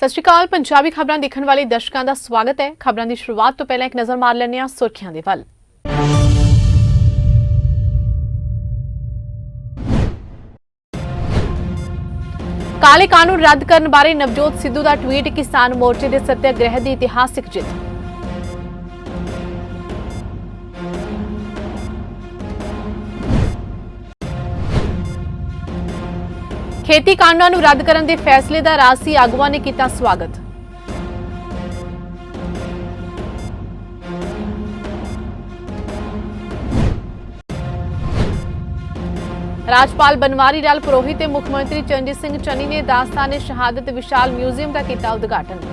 सत श्री अकाल। पंजाबी खबरां देखण वाले दर्शकों का स्वागत है। खबरां की शुरुआत तो पहले एक नज़र मार लैंदे हां सुर्खियां दे वल। काले कानून रद्द करने बारे नवजोत सिद्धू का ट्वीट, किसान मोर्चे के सत्याग्रह की इतिहासिक जित। खेती कानूनों रद्द करने के फैसले का राजसी आगुआं ने किया स्वागत। राजपाल बनवारी लाल पुरोहित ते मुख्यमंत्री चरणजीत सिंह चन्नी ने दास्तान शहादत विशाल म्यूजियम का किया उद्घाटन।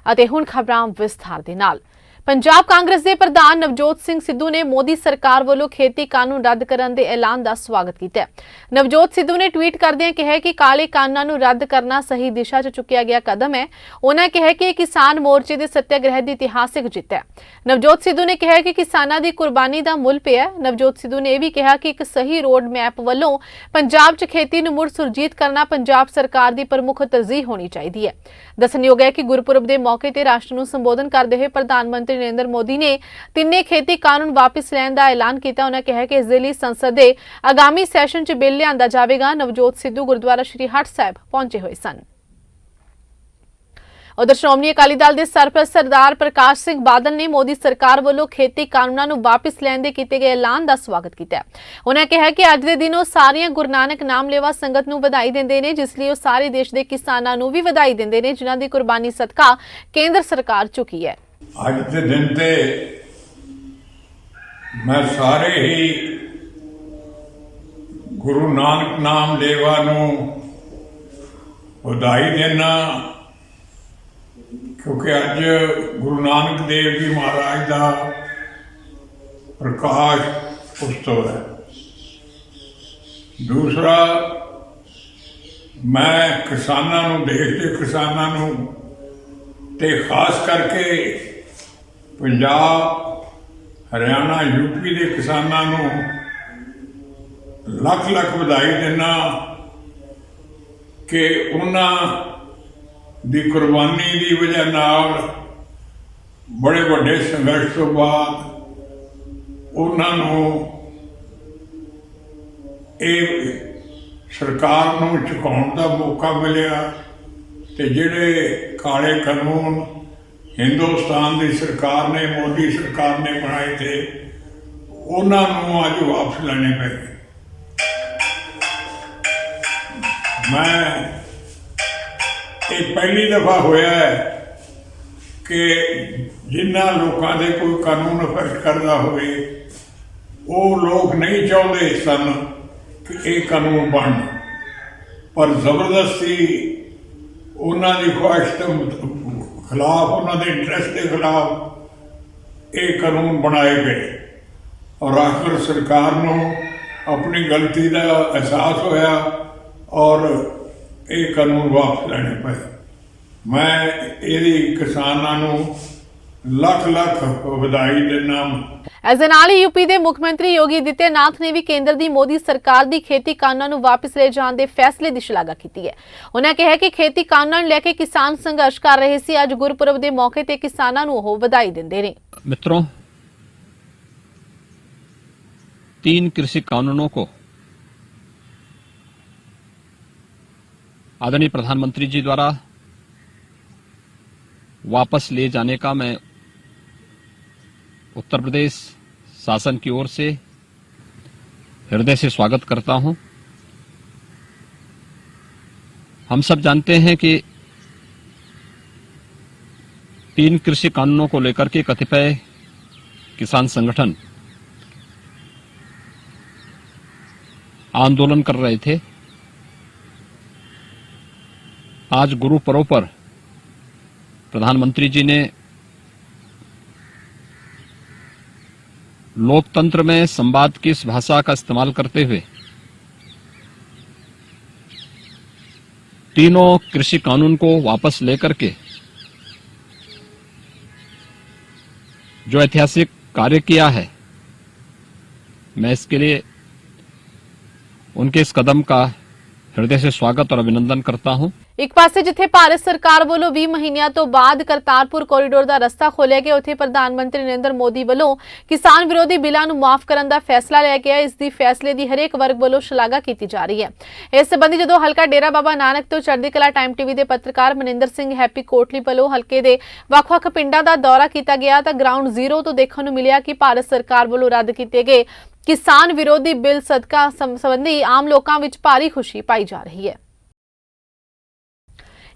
ਅਤੇ ਹੁਣ ਖਬਰਾਂ ਵਿਸਥਾਰ ਦੇ ਨਾਲ। पंजाब कांग्रेस के प्रधान नवजोत सिंह सिद्धू ने मोदी सरकार वालों खेती कानून रद्द करने के ऐलान का स्वागत किया। नवजोत सिद्धू ने ट्वीट करदे कहा कि काले कानूनों रद्द करना सही दिशा च चुकिया गया कदम है। उन्होंने कहा कि किसान मोर्चे के सत्याग्रह की इतिहासिक जित है। नवजोत सिद्धू ने कहा कि किसानों की कुर्बानी का मुल पिया। नवजोत सिद्धू ने यह भी कहा कि एक सही रोड मैप वालों पंजाब च खेती नूं मुड़ सुरजीत करना पंजाब सरकार की प्रमुख तरजीह होनी चाहिए है। दसणयोग है कि गुरपुरब के मौके पर राष्ट्र नूं संबोधन करते हुए प्रधानमंत्री नरेंद्र मोदी ने तिन्ने खेती कानून वापस लैण का ऐलान किया। उन्होंने कहा कि इस दे लई संसद के आगामी सैशन च बिल लिआंदा जावेगा। नवजोत सिद्धू गुरुद्वारा श्री हठ साहिब पहुंचे हुए सन। उधर श्रोमणी अकाली दल के सरपरस्त सरदार प्रकाश सिंह बादल ने मोदी सरकार वालों खेती कानूनों वापस लैण के किए गए ऐलान का स्वागत किया। उन्होंने कहा कि अज के दिन वो सारिया गुरु नानक नाम लेवा संगत नूं वधाई देंदे ने, जिस लिए वो सारे देश के किसानों नूं भी वधाई देंदे ने, जिन्हां दी कुर्बानी सदका केंद्र सरकार चुकी है। अज के दिन ते मैं सारे ही गुरु नानक नाम लेवा नूं वधाई देना, क्योंकि अज गुरु नानक देव जी महाराज का प्रकाश उत्सव है। दूसरा, मैं किसानों नूं, देश के किसानों नूं ते खास करके पंजाब, हरियाणा, यूपी के किसानों नूं लख लख बधाई देना कि उन्हां दी कुर्बानी की वजह नाल बड़े वड्डे संघर्ष तो बाद उन्हां नूं इह सरकार नूं झुकाउण दा मौका मिलिया ते जिहड़े काले कानून हिंदुस्तान की सरकार ने, मोदी सरकार ने बनाए थे, उन्होंने अज वापस लेने पे। मैं ये पहली दफा होया है कि जिन्होंने लोगों के कोई कानून इफेक्ट करता होवे, वो लोग नहीं चाहते सन कि ये कानून बन, पर जबरदस्ती उन्होंने ख्वाहिश के खिलाफ, उन्होंने इंटरेस्ट के खिलाफ ये कानून बनाए गए और आखिर सरकार नूं अपनी गलती का एहसास होया और ये कानून वापस लेने पे। मैं यदि किसानों नूं लख लख बधाई देना। इस दे नाल ही यूपी के मुख्यमंत्री योगी आदित्यनाथ ने भी केंद्र की मोदी सरकार की खेती कानूनों वापस ले जाने के फैसले की शलाघा की है। उन्होंने कहा कि खेती कानून लेके किसान संघर्ष कर रहे थे। अज गुरपुरब के मौके पर किसानों को बधाई देंदे ने। मित्रों, 3 कृषि कानूनों को आदरणीय प्रधानमंत्री जी द्वारा वापस ले जाने का मैं उत्तर प्रदेश शासन की ओर से हृदय से स्वागत करता हूं। हम सब जानते हैं कि 3 कृषि कानूनों को लेकर के कतिपय किसान संगठन आंदोलन कर रहे थे। आज गुरु पर्व पर प्रधानमंत्री जी ने लोकतंत्र में संवाद की इस भाषा का इस्तेमाल करते हुए तीनों कृषि कानून को वापस लेकर के जो ऐतिहासिक कार्य किया है, मैं इसके लिए उनके इस कदम का हृदय से स्वागत और अभिनंदन करता हूं। एक पासे जिथे भारत सरकार ਵੱਲੋਂ 20 ਮਹੀਨਿਆਂ ਤੋਂ ਬਾਅਦ ਕਰਤਾਰਪੁਰ ਕੋਰੀਡੋਰ ਦਾ ਰਸਤਾ ਖੋਲ੍ਹਿਆ ਗਿਆ, ਉੱਥੇ ਪ੍ਰਧਾਨ ਮੰਤਰੀ ਨਰਿੰਦਰ ਮੋਦੀ ਵੱਲੋਂ ਕਿਸਾਨ ਵਿਰੋਧੀ ਬਿੱਲਾਂ ਨੂੰ ਮਾਫ ਕਰਨ ਦਾ ਫੈਸਲਾ ਲਿਆ ਗਿਆ। ਇਸ ਦੀ ਫੈਸਲੇ ਦੀ ਹਰੇਕ ਵਰਗ ਵੱਲੋਂ ਸ਼ਲਾਘਾ ਕੀਤੀ ਜਾ ਰਹੀ ਹੈ। ਇਸ ਸੰਬੰਧੀ ਜਦੋਂ ਹਲਕਾ ਡੇਰਾ ਬਾਬਾ ਨਾਨਕ ਤੋਂ ਚੜ੍ਹਦੀ ਕਲਾ ਟਾਈਮ ਟੀਵੀ ਦੇ ਪੱਤਰਕਾਰ ਮਨਿੰਦਰ ਸਿੰਘ ਹੈਪੀ ਕੋਟਲੀ ਵੱਲੋਂ ਹਲਕੇ ਦੇ ਵੱਖ-ਵੱਖ ਪਿੰਡਾਂ ਦਾ ਦੌਰਾ ਕੀਤਾ ਗਿਆ ਤਾਂ ਗਰਾਊਂਡ ਜ਼ੀਰੋ ਤੋਂ ਦੇਖਣ ਨੂੰ ਮਿਲਿਆ ਕਿ ਭਾਰਤ ਸਰਕਾਰ ਵੱਲੋਂ ਰੱਦ ਕੀਤੇ ਗਏ ਕਿਸਾਨ ਵਿਰੋਧੀ ਬਿੱਲ ਸਦਕਾ ਸੰਬੰਧੀ ਆਮ ਲੋਕਾਂ ਵਿੱਚ ਭਾਰੀ ਖੁਸ਼ੀ ਪਾਈ ਜਾ ਰਹੀ ਹੈ।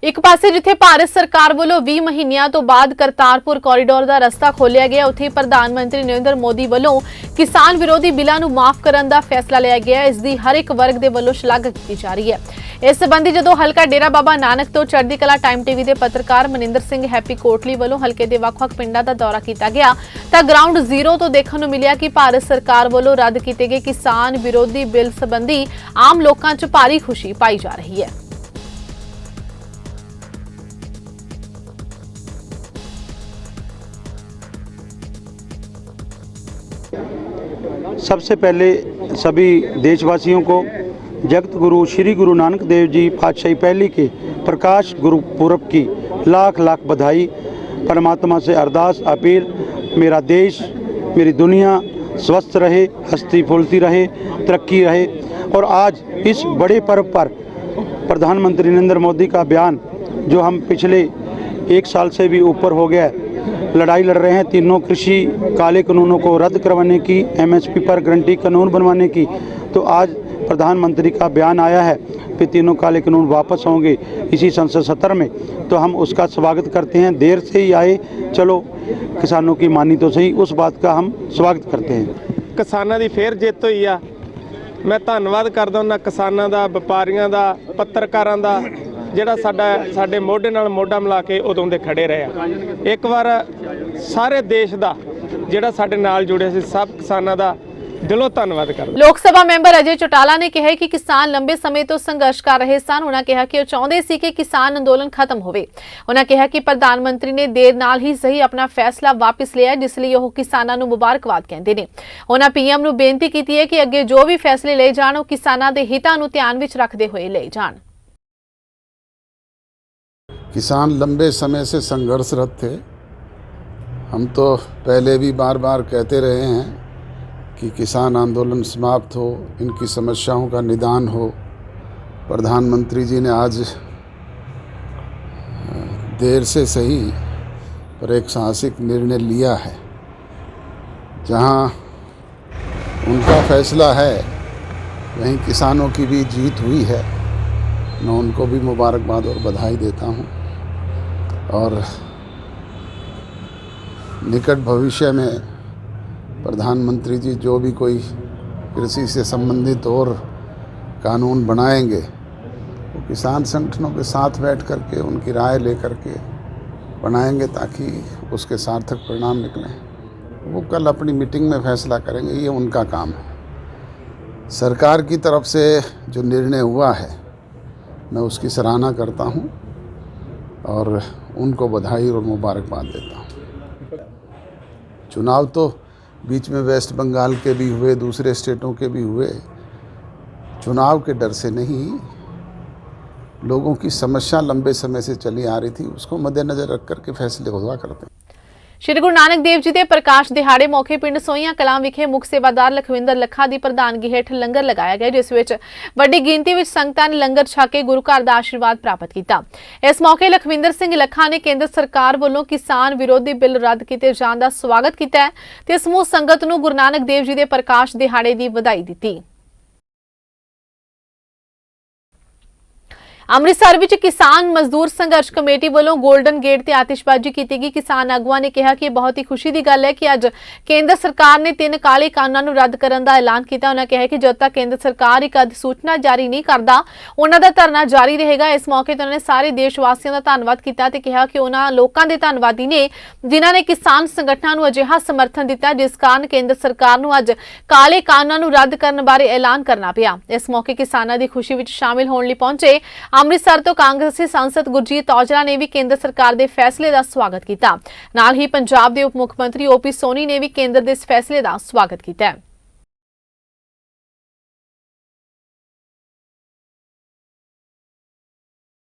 ਇੱਕ ਪਾਸੇ ਜਿੱਥੇ ਭਾਰਤ ਸਰਕਾਰ ਵੱਲੋਂ 20 ਮਹੀਨਿਆਂ ਤੋਂ ਬਾਅਦ ਕਰਤਾਰਪੁਰ ਕੋਰੀਡੋਰ ਦਾ ਰਸਤਾ ਖੋਲ੍ਹਿਆ ਗਿਆ, ਉੱਥੇ ਪ੍ਰਧਾਨ ਮੰਤਰੀ ਨਰਿੰਦਰ ਮੋਦੀ ਵੱਲੋਂ ਕਿਸਾਨ ਵਿਰੋਧੀ ਬਿੱਲਾਂ ਨੂੰ ਮਾਫ ਕਰਨ ਦਾ ਫੈਸਲਾ ਲਿਆ ਗਿਆ। ਇਸ ਦੀ ਹਰ ਇੱਕ ਵਰਗ ਦੇ ਵੱਲੋਂ ਸ਼ਲਾਘਾ ਕੀਤੀ ਜਾ ਰਹੀ ਹੈ। ਇਸ ਸੰਬੰਧੀ ਜਦੋਂ ਹਲਕਾ ਡੇਰਾ ਬਾਬਾ ਨਾਨਕ ਤੋਂ ਚੜ੍ਹਦੀ ਕਲਾ ਟਾਈਮ ਟੀਵੀ ਦੇ ਪੱਤਰਕਾਰ ਮਨਿੰਦਰ ਸਿੰਘ ਹੈਪੀ ਕੋਟਲੀ ਵੱਲੋਂ ਹਲਕੇ ਦੇ ਵੱਖ-ਵੱਖ ਪਿੰਡਾਂ ਦਾ ਦੌਰਾ ਕੀਤਾ ਗਿਆ ਤਾਂ ਗਰਾਊਂਡ ਜ਼ੀਰੋ ਤੋਂ ਦੇਖਣ ਨੂੰ ਮਿਲਿਆ ਕਿ ਭਾਰਤ ਸਰਕਾਰ ਵੱਲੋਂ ਰੱਦ ਕੀਤੇ ਗਏ ਕਿਸਾਨ ਵਿਰੋਧੀ ਬਿੱਲ ਸੰਬੰਧੀ ਆਮ ਲੋਕਾਂ 'ਚ ਭਾਰੀ ਖੁਸ਼ੀ ਪਾਈ ਜਾ ਰਹੀ ਹੈ। सबसे पहले सभी देशवासियों को जगत गुरु श्री गुरु नानक देव जी पातशाही पहली के प्रकाश गुरुपुरब की लाख लाख बधाई। परमात्मा से अरदास अपील, मेरा देश मेरी दुनिया स्वस्थ रहे, हंसती फूलती रहे, तरक्की रहे। और आज इस बड़े पर्व पर प्रधानमंत्री नरेंद्र मोदी का बयान, जो हम पिछले 1 साल से भी ऊपर हो गया लड़ाई लड़ रहे हैं, तीनों कृषि काले कानूनों को रद्द करवाने की, MSP पर गारंटी कानून बनवाने की, तो आज प्रधानमंत्री का बयान आया है कि तीनों काले कानून वापस होंगे इसी संसद सत्र में, तो हम उसका स्वागत करते हैं। देर से ही आए, चलो किसानों की मानी तो सही, उस बात का हम स्वागत करते हैं। किसानों की फिर जित हुई आ, मैं धन्नवाद करदा उन्हां किसानां दा, व्यापारियां दा, पत्रकारां दा ਜਿਹੜਾ ਸਾਡੇ ਮੋਢੇ ਨਾਲ ਮੋਢਾ ਮਿਲਾ ਕੇ ਉਦੋਂ ਦੇ ਖੜੇ ਰਹੇ ਆ। ਇੱਕ ਵਾਰ ਸਾਰੇ ਦੇਸ਼ ਦਾ ਜਿਹੜਾ ਸਾਡੇ ਨਾਲ ਜੁੜਿਆ ਸੀ, ਸਭ ਕਿਸਾਨਾਂ ਦਾ ਦਿਲੋਂ ਧੰਨਵਾਦ ਕਰਦਾ। ਲੋਕ ਸਭਾ ਮੈਂਬਰ ਅਜੇ ਚੌਟਾਲਾ ਨੇ ਕਿਹਾ ਕਿ ਕਿਸਾਨ ਲੰਬੇ ਸਮੇਂ ਤੋਂ ਸੰਘਰਸ਼ ਕਰ ਰਹੇ ਸਨ। ਉਹਨਾਂ ਕਿਹਾ ਕਿ ਉਹ ਚਾਹੁੰਦੇ ਸੀ ਕਿ ਕਿਸਾਨ ਅੰਦੋਲਨ ਖਤਮ ਹੋਵੇ। ਉਹਨਾਂ ਕਿਹਾ ਕਿ ਪ੍ਰਧਾਨ ਮੰਤਰੀ ਨੇ ਦੇਰ ਨਾਲ ਹੀ ਸਹੀ ਆਪਣਾ ਫੈਸਲਾ ਵਾਪਸ ਲਿਆ, ਜਿਸ ਲਈ ਉਹ ਕਿਸਾਨਾਂ ਨੂੰ ਮੁਬਾਰਕਬਾਦ ਕਹਿੰਦੇ ਨੇ। ਉਹਨਾਂ PM ਨੂੰ ਬੇਨਤੀ ਕੀਤੀ ਹੈ ਕਿ ਅੱਗੇ ਜੋ ਵੀ ਫੈਸਲੇ ਲਏ ਜਾਣ ਉਹ ਕਿਸਾਨਾਂ ਦੇ ਹਿੱਤਾਂ ਨੂੰ ਧਿਆਨ ਵਿੱਚ ਰੱਖਦੇ ਹੋਏ ਲਏ ਜਾਣ। किसान लंबे समय से संघर्षरत थे। हम तो पहले भी बार बार कहते रहे हैं कि किसान आंदोलन समाप्त हो, इनकी समस्याओं का निदान हो। प्रधानमंत्री जी ने आज देर से सही पर एक साहसिक निर्णय लिया है। जहां उनका फैसला है वहीं किसानों की भी जीत हुई है। मैं उनको भी मुबारकबाद और बधाई देता हूं। और निकट भविष्य में प्रधानमंत्री जी जो भी कोई कृषि से संबंधित और कानून बनाएंगे, वो किसान संगठनों के साथ बैठ करके उनकी राय लेकर के बनाएंगे ताकि उसके सार्थक परिणाम निकलें। वो कल अपनी मीटिंग में फैसला करेंगे, ये उनका काम है। सरकार की तरफ से जो निर्णय हुआ है मैं उसकी सराहना करता हूँ और उनको बधाई और मुबारकबाद देता हूँ। चुनाव तो बीच में वेस्ट बंगाल के भी हुए, दूसरे स्टेटों के भी हुए। चुनाव के डर से नहीं, लोगों की समस्या लंबे समय से चली आ रही थी, उसको मद्देनज़र रख कर के फैसले हुआ करते हैं। श्री गुरु नानक देव जी के प्रकाश दिहाड़े मौके पिंड सोईयां कलां विखे मुख सेवादार लखविंदर लखा की प्रधानगी हेठ लंगर लगाया गया, जिस विच वड्डी गिनती में संगतां ने लंगर छक के गुरु घर का आशीर्वाद प्राप्त किया। इस मौके लखविंदर सिंह लखा ने केंद्र सरकार वालों किसान विरोधी बिल रद्द किए जाने का स्वागत किया ते समूह संगत नूं गुरु नानक देव जी के प्रकाश दिहाड़े की बधाई दी। ਅੰਮ੍ਰਿਤਸਰ ਵਿੱਚ ਕਿਸਾਨ ਮਜ਼ਦੂਰ ਸੰਘਰਸ਼ ਕਮੇਟੀ ਵੱਲੋਂ ਗੋਲਡਨ ਗੇਟ ਤੇ ਆਤਿਸ਼ਬਾਜ਼ੀ ਕੀਤੀ ਗਈ। ਕਿਸਾਨ ਆਗੂਆਂ ਨੇ ਕਿਹਾ ਕਿ ਬਹੁਤ ਹੀ ਖੁਸ਼ੀ ਦੀ ਗੱਲ ਹੈ ਕਿ ਅੱਜ ਕੇਂਦਰ ਸਰਕਾਰ ਨੇ 3 ਕਾਲੇ ਕਾਨੂੰਨਾਂ ਨੂੰ ਰੱਦ ਕਰਨ ਦਾ ਐਲਾਨ ਕੀਤਾ। ਉਹਨਾਂ ਕਿਹਾ ਕਿ ਜਦ ਤੱਕ ਕੇਂਦਰ ਸਰਕਾਰ ਇੱਕ ਅਧਿਸੂਚਨਾ ਜਾਰੀ ਨਹੀਂ ਕਰਦਾ, ਉਹਨਾਂ ਦਾ ਧਰਨਾ ਜਾਰੀ ਰਹੇਗਾ। ਇਸ ਮੌਕੇ ਤੇ ਉਹਨਾਂ ਨੇ ਸਾਰੇ ਦੇਸ਼ ਵਾਸੀਆਂ ਦਾ ਧੰਨਵਾਦ ਕੀਤਾ ਤੇ ਕਿਹਾ ਕਿ ਉਹਨਾਂ ਲੋਕਾਂ ਦੇ ਧੰਨਵਾਦੀ ਨੇ ਜਿਨ੍ਹਾਂ ਨੇ ਕਿਸਾਨ ਸੰਗਠਨਾਂ ਨੂੰ ਅਜਿਹਾ ਸਮਰਥਨ ਦਿੱਤਾ ਜਿਸ ਕਾਰਨ ਕੇਂਦਰ ਸਰਕਾਰ ਨੂੰ ਅੱਜ ਕਾਲੇ ਕਾਨੂੰਨਾਂ ਨੂੰ ਰੱਦ ਕਰਨ ਬਾਰੇ ਐਲਾਨ ਕਰਨਾ ਪਿਆ। ਇਸ ਮੌਕੇ ਕਿਸਾਨਾਂ ਦੀ ਖੁਸ਼ੀ ਵਿੱਚ ਸ਼ਾਮਿਲ ਹੋਣ ਲਈ ਪਹੁੰਚੇ ਅੰਮ੍ਰਿਤਸਰ ਤੋਂ ਕਾਂਗਰਸੀ सांसद ਗੁਰਜੀਤ ਔਜਲਾ ਨੇ ਵੀ ਕੇਂਦਰ ਸਰਕਾਰ ਦੇ ਫੈਸਲੇ ਦਾ ਸਵਾਗਤ ਕੀਤਾ। ਨਾਲ ਹੀ ਪੰਜਾਬ ਦੇ ਉਪ ਮੁੱਖ ਮੰਤਰੀ ਓਪੀ ਸੋਨੀ ਨੇ ਵੀ ਕੇਂਦਰ ਦੇ ਇਸ ਫੈਸਲੇ ਦਾ ਸਵਾਗਤ ਕੀਤਾ ਹੈ।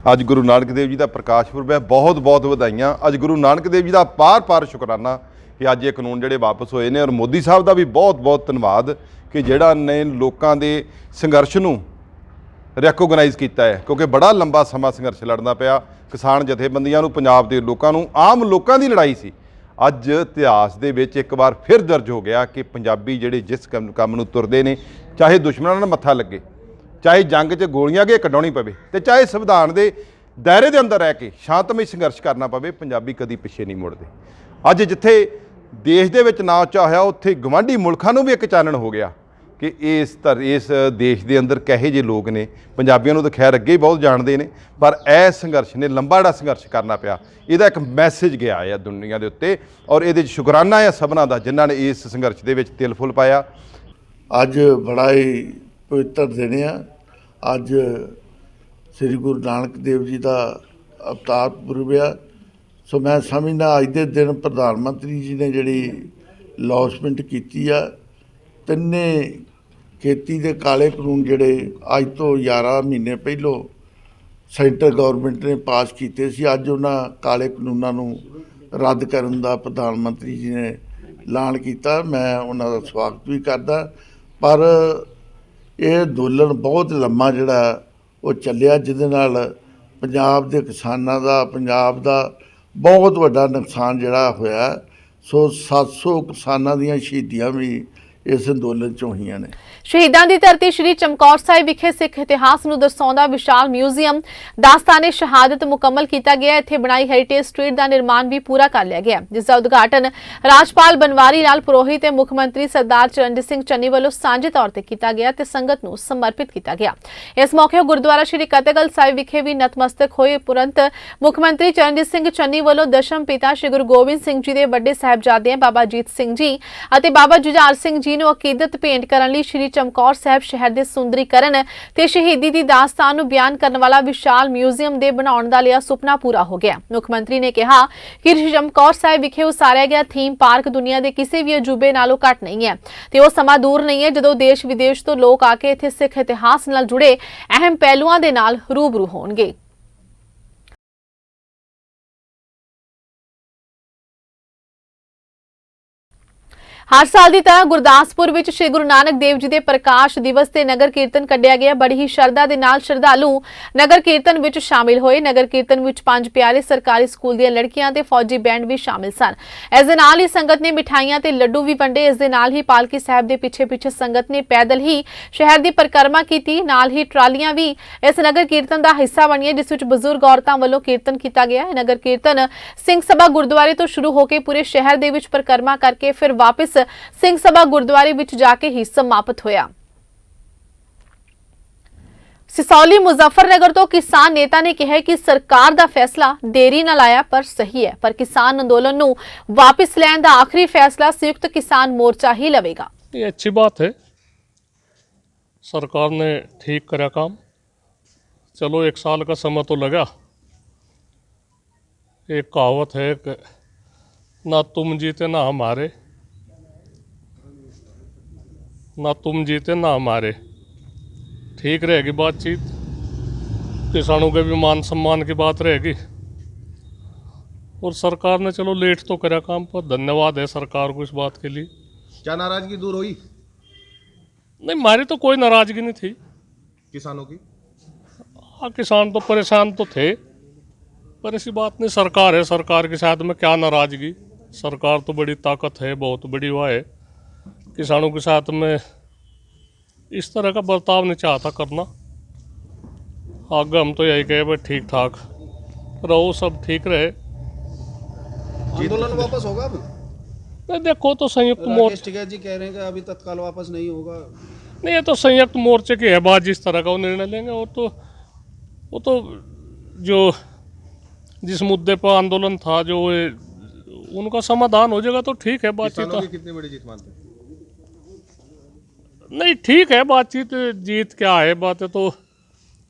ਅੱਜ ਗੁਰੂ ਨਾਨਕ ਦੇਵ ਜੀ ਦਾ ਪ੍ਰਕਾਸ਼ ਪੁਰਬ ਹੈ। ਬਹੁਤ ਬਹੁਤ ਵਧਾਈਆਂ। ਅੱਜ ਗੁਰੂ ਨਾਨਕ ਦੇਵ ਜੀ ਦਾ ਪਾਰ ਸ਼ੁਕਰਾਨਾ ਕਿ ਅੱਜ ਇਹ ਕਾਨੂੰਨ ਜਿਹੜੇ ਵਾਪਸ ਹੋਏ ਨੇ, ਔਰ ਮੋਦੀ ਸਾਹਿਬ ਦਾ ਵੀ ਬਹੁਤ ਬਹੁਤ ਧੰਨਵਾਦ ਕਿ ਜਿਹੜਾ ਨੇ ਲੋਕਾਂ ਦੇ ਸੰਘਰਸ਼ ਨੂੰ ਰੈਕੋਗਨਾਈਜ਼ ਕੀਤਾ ਹੈ, ਕਿਉਂਕਿ ਬੜਾ ਲੰਬਾ ਸਮਾਂ ਸੰਘਰਸ਼ ਲੜਨਾ ਪਿਆ। ਕਿਸਾਨ ਜਥੇਬੰਦੀਆਂ ਨੂੰ, ਪੰਜਾਬ ਦੇ ਲੋਕਾਂ ਨੂੰ, ਆਮ ਲੋਕਾਂ ਦੀ ਲੜਾਈ ਸੀ। ਅੱਜ ਇਤਿਹਾਸ ਦੇ ਵਿੱਚ ਇੱਕ ਵਾਰ ਫਿਰ ਦਰਜ ਹੋ ਗਿਆ ਕਿ ਪੰਜਾਬੀ ਜਿਹੜੇ ਜਿਸ ਕੰਮ ਨੂੰ ਤੁਰਦੇ ਨੇ, ਚਾਹੇ ਦੁਸ਼ਮਣਾਂ ਨਾਲ ਮੱਥਾ ਲੱਗੇ, ਚਾਹੇ ਜੰਗ 'ਚ ਗੋਲੀਆਂ ਅੱਗੇ ਕਢਾਉਣੀ ਪਵੇ, ਤੇ ਚਾਹੇ ਸੰਵਿਧਾਨ ਦੇ ਦਾਇਰੇ ਦੇ ਅੰਦਰ ਰਹਿ ਕੇ ਸ਼ਾਂਤਮਈ ਸੰਘਰਸ਼ ਕਰਨਾ ਪਵੇ, ਪੰਜਾਬੀ ਕਦੀ ਪਿੱਛੇ ਨਹੀਂ ਮੁੜਦੇ। ਅੱਜ ਜਿੱਥੇ ਦੇਸ਼ ਦੇ ਵਿੱਚ ਨਾ ਉੱਚਾ ਹੋਇਆ, ਉੱਥੇ ਗਵਾਂਢੀ ਮੁਲਕਾਂ ਨੂੰ ਵੀ ਇੱਕ ਚਾਨਣ ਹੋ ਗਿਆ ਕਿ ਇਸ ਦੇਸ਼ ਦੇ ਅੰਦਰ ਕਹੇ ਜਿਹੇ ਲੋਕ ਨੇ। ਪੰਜਾਬੀਆਂ ਨੂੰ ਤਾਂ ਖੈਰ ਅੱਗੇ ਹੀ ਬਹੁਤ ਜਾਣਦੇ ਨੇ, ਪਰ ਇਹ ਸੰਘਰਸ਼ ਨੇ, ਲੰਬਾ ਜਿਹੜਾ ਸੰਘਰਸ਼ ਕਰਨਾ ਪਿਆ, ਇਹਦਾ ਇੱਕ ਮੈਸੇਜ ਗਿਆ ਹੈ ਦੁਨੀਆ ਦੇ ਉੱਤੇ, ਔਰ ਇਹਦੇ 'ਚ ਸ਼ੁਕਰਾਨਾ ਹੈ ਸਭਨਾਂ ਦਾ ਜਿਨ੍ਹਾਂ ਨੇ ਇਸ ਸੰਘਰਸ਼ ਦੇ ਵਿੱਚ ਤਿਲ ਫੁੱਲ ਪਾਇਆ। ਅੱਜ ਬੜਾ ਹੀ ਪਵਿੱਤਰ ਦਿਨ ਆ। ਅੱਜ ਸ੍ਰੀ ਗੁਰੂ ਨਾਨਕ ਦੇਵ ਜੀ ਦਾ ਅਵਤਾਰ ਪੁਰਬ ਆ। ਸੋ ਮੈਂ ਸਮਝਦਾ ਅੱਜ ਦੇ ਦਿਨ ਪ੍ਰਧਾਨ ਮੰਤਰੀ ਜੀ ਨੇ ਜਿਹੜੀ ਲੌਂਚਮੈਂਟ ਕੀਤੀ ਆ, ਤਿੰਨੇ ਖੇਤੀ ਦੇ ਕਾਲੇ ਕਾਨੂੰਨ ਜਿਹੜੇ ਅੱਜ ਤੋਂ 11 ਮਹੀਨੇ ਪਹਿਲੋਂ ਸੈਂਟਰ ਗਵਰਨਮੈਂਟ ਨੇ ਪਾਸ ਕੀਤੇ ਸੀ, ਅੱਜ ਉਹਨਾਂ ਕਾਲੇ ਕਾਨੂੰਨਾਂ ਨੂੰ ਰੱਦ ਕਰਨ ਦਾ ਪ੍ਰਧਾਨ ਮੰਤਰੀ ਜੀ ਨੇ ਐਲਾਨ ਕੀਤਾ। ਮੈਂ ਉਹਨਾਂ ਦਾ ਸਵਾਗਤ ਵੀ ਕਰਦਾ, ਪਰ ਇਹ ਅੰਦੋਲਨ ਬਹੁਤ ਲੰਮਾ ਜਿਹੜਾ ਉਹ ਚੱਲਿਆ, ਜਿਹਦੇ ਨਾਲ ਪੰਜਾਬ ਦੇ ਕਿਸਾਨਾਂ ਦਾ, ਪੰਜਾਬ ਦਾ ਬਹੁਤ ਵੱਡਾ ਨੁਕਸਾਨ ਜਿਹੜਾ ਹੋਇਆ। ਸੋ 700 ਕਿਸਾਨਾਂ ਦੀਆਂ ਸ਼ਹੀਦੀਆਂ ਵੀ ਇਸ ਅੰਦੋਲਨ 'ਚ ਹੋਈਆਂ ਨੇ। ਸ਼ਹੀਦਾਂ ਦੀ ਧਰਤੀ ਸ਼੍ਰੀ ਚਮਕੌਰ ਸਾਹਿਬ ਵਿਖੇ ਸਿੱਖ ਇਤਿਹਾਸ ਨੂੰ ਦਰਸਾਉਂਦਾ ਵਿਸ਼ਾਲ ਮਿਊਜ਼ੀਅਮ ਦਾਸਤਾਨੇ ਸ਼ਹਾਦਤ ਮੁਕੰਮਲ ਕੀਤਾ ਗਿਆ। ਇੱਥੇ ਬਣਾਈ ਹੈਰੀਟੇਜ ਸਟਰੀਟ ਦਾ ਨਿਰਮਾਣ ਵੀ ਪੂਰਾ ਕਰ ਲਿਆ ਗਿਆ, ਜਿਸ ਦਾ ਉਦਘਾਟਨ ਰਾਜਪਾਲ ਬਨਵਾਰੀ ਲਾਲ ਪੁਰੋਹਿਤ ਤੇ ਮੁੱਖ ਮੰਤਰੀ ਸਰਦਾਰ ਚਰਨਜੀਤ ਸਿੰਘ ਚੰਨੀ ਵੱਲੋਂ ਸਾਂਝੇ ਤੌਰ ਤੇ ਕੀਤਾ ਗਿਆ ਤੇ ਸੰਗਤ ਨੂੰ ਸਮਰਪਿਤ ਕੀਤਾ ਗਿਆ। ਇਸ ਮੌਕੇ ਗੁਰਦੁਆਰਾ ਸ਼੍ਰੀ ਕਤਗਲ ਸਾਹਿਬ ਵਿਖੇ ਵੀ ਨਤਮਸਤਕ ਹੋਏ ਉਪਰੰਤ ਮੁੱਖ ਮੰਤਰੀ ਚਰਨਜੀਤ ਸਿੰਘ ਚੰਨੀ ਵੱਲੋਂ ਦਸ਼ਮ ਪਿਤਾ ਸ਼੍ਰੀ ਗੁਰੂ ਗੋਬਿੰਦ ਸਿੰਘ ਜੀ ਦੇ ਵੱਡੇ ਸਾਹਿਬਜ਼ਾਦੇ ਬਾਬਾ ਅਜੀਤ ਸਿੰਘ ਜੀ ਅਤੇ ਬਾਬਾ ਜੁਝਾਰ ਸਿੰਘ ਜੀ ਨੂੰ ਅਕੀਦਤ ਭੇਂਟ ਕਰਨ ਲਈ ਸ਼੍ਰੀ ਚਮਕੌਰ ਸਾਹਿਬ ਸ਼ਹਿਰ ਦੇ ਸੁੰਦਰੀਕਰਨ ਤੇ ਸ਼ਹੀਦੀ ਦੀ ਦਾਸਤਾਨ ਨੂੰ ਬਿਆਨ ਕਰਨ ਵਾਲਾ ਵਿਸ਼ਾਲ ਮਿਊਜ਼ੀਅਮ ਦੇ ਬਣਾਉਣ ਦਾ ਲਿਆ ਸੁਪਨਾ ਪੂਰਾ ਹੋ ਗਿਆ। ਮੁੱਖ ਮੰਤਰੀ ਨੇ ਕਿਹਾ ਕਿ ਸ਼੍ਰੀ ਚਮਕੌਰ ਸਾਹਿਬ ਵਿਖੇ ਉਸਾਰਿਆ ਗਿਆ ਥੀਮ ਪਾਰਕ ਦੁਨੀਆ ਦੇ ਕਿਸੇ ਵੀ ਅਜੂਬੇ ਨਾਲੋਂ ਘੱਟ ਨਹੀਂ ਹੈ ਤੇ ਉਹ ਸਮਾਂ ਦੂਰ ਨਹੀਂ ਹੈ ਜਦੋਂ ਦੇਸ਼ ਵਿਦੇਸ਼ ਤੋਂ ਲੋਕ ਆ ਕੇ ਇੱਥੇ ਸਿੱਖ ਇਤਿਹਾਸ ਨਾਲ ਜੁੜੇ ਅਹਿਮ ਪਹਿਲੂਆਂ ਦੇ ਨਾਲ ਰੂਬਰੂ ਹੋਣਗੇ। हर साल की तरह गुरदासपुर विच श्री गुरु नानक देव जी के प्रकाश दिवस से नगर कीर्तन कढ़िया गया। बड़ी ही शरधा दे नाल श्रद्धालु नगर कीर्तन विच शामिल होए। नगर कीर्तन विच 5 प्यारे सरकारी स्कूल दी लड़कियां ते फौजी बैंड भी शामिल सन। इस दे नाल ही संगत ने मिठाइयां ते लड्डू भी वंडे। इस दे नाल ही पालकी साहब दे पिछे पिछे संगत ने पैदल ही शहर की परिक्रमा की। नाल ही ट्रालियां भी इस नगर कीर्तन का हिस्सा बनिया, जिस विच बजुर्ग औरतां वालों कीर्तन किया गया। नगर कीर्तन सिंह सभा गुरुद्वारे तो शुरू होकर पूरे शहर दे विच परिक्रमा करके फिर वापस सिंह सभा गुरुद्वारे विच जाके ही समाप्त होया। सिसौली मुजफ्फरनगर तो किसान नेता ने कहा कि सरकार दा फैसला देरी नाल आया पर सही है, पर किसान अंदोलन नूं वापस लैण दा आखिरी फैसला संयुक्त किसान मोर्चा ही लवेगा। ये अच्छी बात है, सरकार ने ठीक करा काम। चलो 1 साल का समय तो लगा। एक कहावत है कि ना तुम जीते ना हमारे, ना तुम जीते ना हमारे। ठीक रहेगी बातचीत, किसानों के भी मान सम्मान की बात रहेगी। और सरकार ने चलो लेट तो करा काम, पर धन्यवाद है सरकार को इस बात के लिए। क्या नाराजगी दूर हुई? नहीं, हमारी तो कोई नाराजगी नहीं थी। किसानों की? हाँ, किसान तो परेशान तो थे, पर ऐसी बात नहीं। सरकार है, सरकार के साथ में क्या नाराजगी। सरकार तो बड़ी ताकत है, बहुत बड़ी वह है। किसानों के साथ में इस तरह का बर्ताव नहीं चाहता करना। आगे हम तो यही कहे भाई ठीक ठाक रहो, सब ठीक रहे। आंदोलन वापस होगा अब? नहीं, देखो तो संयुक्त मोर्चा टिकैत जी कह रहे हैं कि अभी तत्काल वापस नहीं होगा। नहीं, ये तो संयुक्त मोर्चे की है बात, जिस तरह का वो निर्णय लेंगे। वो तो जो जिस मुद्दे पर आंदोलन था, जो उनका समाधान हो जाएगा तो ठीक है बातचीत। कितनी बड़ी जीत मानते हैं? नहीं, ठीक है बातचीत। जीत क्या है, बातें तो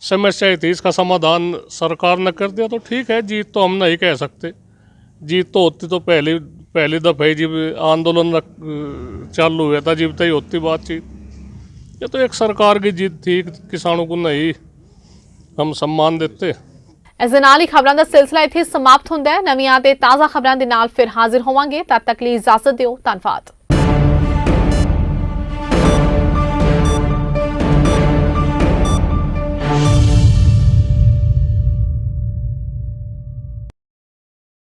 समस्या ही थी, इसका समाधान सरकार ने कर दिया तो ठीक है। जीत तो हम नहीं कह सकते, जीत तो होती तो पहली दफ़ा ही जब आंदोलन चालू हुआ था जब तक होती बातचीत। ये तो एक सरकार की जीत थी, किसानों को नहीं हम सम्मान देते। ਇਸ ਦੇ ਨਾਲ ਹੀ ਖਬਰਾਂ ਦਾ ਸਿਲਸਿਲਾ ਇੱਥੇ ਸਮਾਪਤ ਹੁੰਦਾ ਹੈ। ਨਵੀਆਂ ਤੇ ਤਾਜ਼ਾ ਖਬਰਾਂ ਦੇ ਨਾਲ ਫਿਰ ਹਾਜ਼ਰ ਹੋਵਾਂਗੇ। ਤਦ ਤੱਕ ਲਈ ਇਜਾਜ਼ਤ ਦਿਓ। ਧੰਨਵਾਦ।